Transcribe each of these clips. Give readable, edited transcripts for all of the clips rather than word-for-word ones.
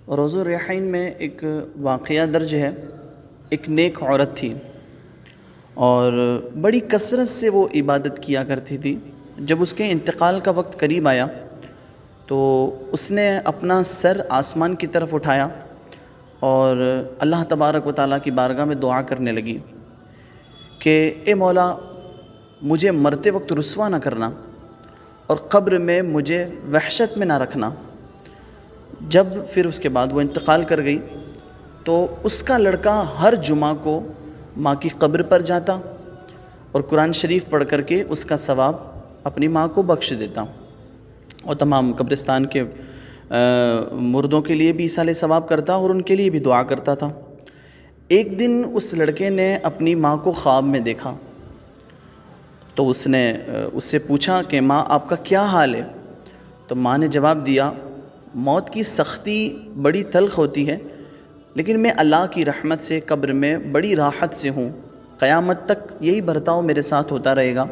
روض الریحین میں ایک واقعہ درج ہے۔ ایک نیک عورت تھی اور بڑی کثرت سے وہ عبادت کیا کرتی تھی۔ جب اس کے انتقال کا وقت قریب آیا تو اس نے اپنا سر آسمان کی طرف اٹھایا اور اللہ تبارک و تعالیٰ کی بارگاہ میں دعا کرنے لگی کہ اے مولا، مجھے مرتے وقت رسوا نہ کرنا اور قبر میں مجھے وحشت میں نہ رکھنا۔ جب پھر اس کے بعد وہ انتقال کر گئی تو اس کا لڑکا ہر جمعہ کو ماں کی قبر پر جاتا اور قرآن شریف پڑھ کر کے اس کا ثواب اپنی ماں کو بخش دیتا، اور تمام قبرستان کے مردوں کے لیے بھی ایصال ثواب کرتا اور ان کے لیے بھی دعا کرتا تھا۔ ایک دن اس لڑکے نے اپنی ماں کو خواب میں دیکھا تو اس نے اس سے پوچھا کہ ماں، آپ کا کیا حال ہے؟ تو ماں نے جواب دیا، موت کی سختی بڑی تلخ ہوتی ہے، لیکن میں اللہ کی رحمت سے قبر میں بڑی راحت سے ہوں، قیامت تک یہی برتاؤ میرے ساتھ ہوتا رہے گا۔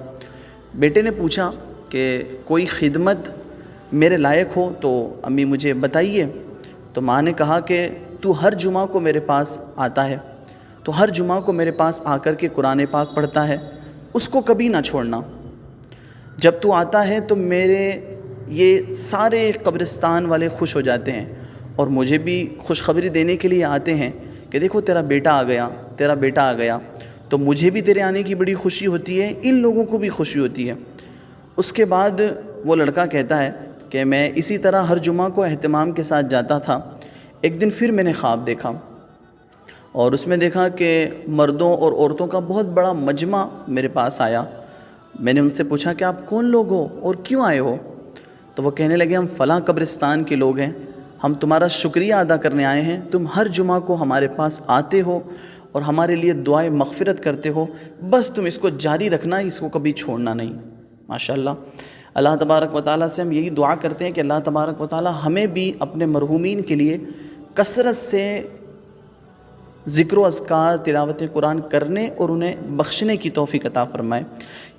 بیٹے نے پوچھا کہ کوئی خدمت میرے لائق ہو تو امی مجھے بتائیے۔ تو ماں نے کہا کہ تو ہر جمعہ کو میرے پاس آتا ہے، تو ہر جمعہ کو میرے پاس آ کر کے قرآن پاک پڑھتا ہے، اس کو کبھی نہ چھوڑنا۔ جب تو آتا ہے تو میرے یہ سارے قبرستان والے خوش ہو جاتے ہیں اور مجھے بھی خوشخبری دینے کے لیے آتے ہیں کہ دیکھو تیرا بیٹا آ گیا، تیرا بیٹا آ گیا۔ تو مجھے بھی تیرے آنے کی بڑی خوشی ہوتی ہے، ان لوگوں کو بھی خوشی ہوتی ہے۔ اس کے بعد وہ لڑکا کہتا ہے کہ میں اسی طرح ہر جمعہ کو اہتمام کے ساتھ جاتا تھا۔ ایک دن پھر میں نے خواب دیکھا اور اس میں دیکھا کہ مردوں اور عورتوں کا بہت بڑا مجمع میرے پاس آیا۔ میں نے ان سے پوچھا کہ آپ کون لوگ ہو اور کیوں آئے ہو؟ تو وہ کہنے لگے، ہم فلاں قبرستان کے لوگ ہیں، ہم تمہارا شکریہ ادا کرنے آئے ہیں، تم ہر جمعہ کو ہمارے پاس آتے ہو اور ہمارے لیے دعائے مغفرت کرتے ہو، بس تم اس کو جاری رکھنا، اس کو کبھی چھوڑنا نہیں۔ ماشاءاللہ، اللہ تبارک و تعالیٰ سے ہم یہی دعا کرتے ہیں کہ اللہ تبارک و تعالیٰ ہمیں بھی اپنے مرحومین کے لیے کثرت سے ذکر و اذکار، تلاوت قرآن کرنے اور انہیں بخشنے کی توفیق عطا فرمائے۔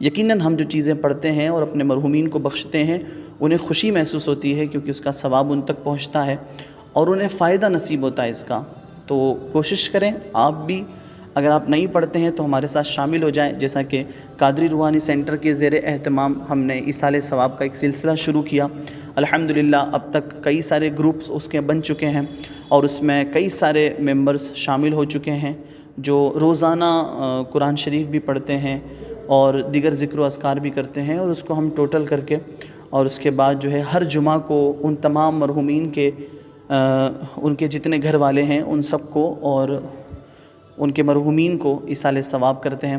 یقیناً ہم جو چیزیں پڑھتے ہیں اور اپنے مرحومین کو بخشتے ہیں انہیں خوشی محسوس ہوتی ہے، کیونکہ اس کا ثواب ان تک پہنچتا ہے اور انہیں فائدہ نصیب ہوتا ہے اس کا۔ تو کوشش کریں آپ بھی، اگر آپ نہیں پڑھتے ہیں تو ہمارے ساتھ شامل ہو جائیں، جیسا کہ قادری روحانی سینٹر کے زیر اہتمام ہم نے ایصال ثواب کا ایک سلسلہ شروع کیا۔ الحمدللہ اب تک کئی سارے گروپس اس کے بن چکے ہیں اور اس میں کئی سارے ممبرز شامل ہو چکے ہیں جو روزانہ قرآن شریف بھی پڑھتے ہیں اور دیگر ذکر و اذکار بھی کرتے ہیں، اور اس کو ہم ٹوٹل کر کے اور اس کے بعد جو ہے ہر جمعہ کو ان تمام مرحومین کے ان کے جتنے گھر والے ہیں ان سب کو اور ان کے مرحومین کو ایصال ثواب کرتے ہیں۔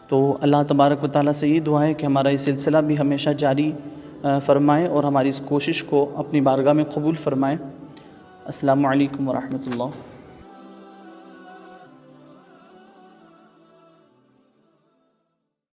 تو اللہ تبارک و تعالیٰ سے یہ دعا ہے کہ ہمارا یہ سلسلہ بھی ہمیشہ جاری فرمائے اور ہماری اس کوشش کو اپنی بارگاہ میں قبول فرمائے۔ السلام علیکم ورحمۃ اللہ۔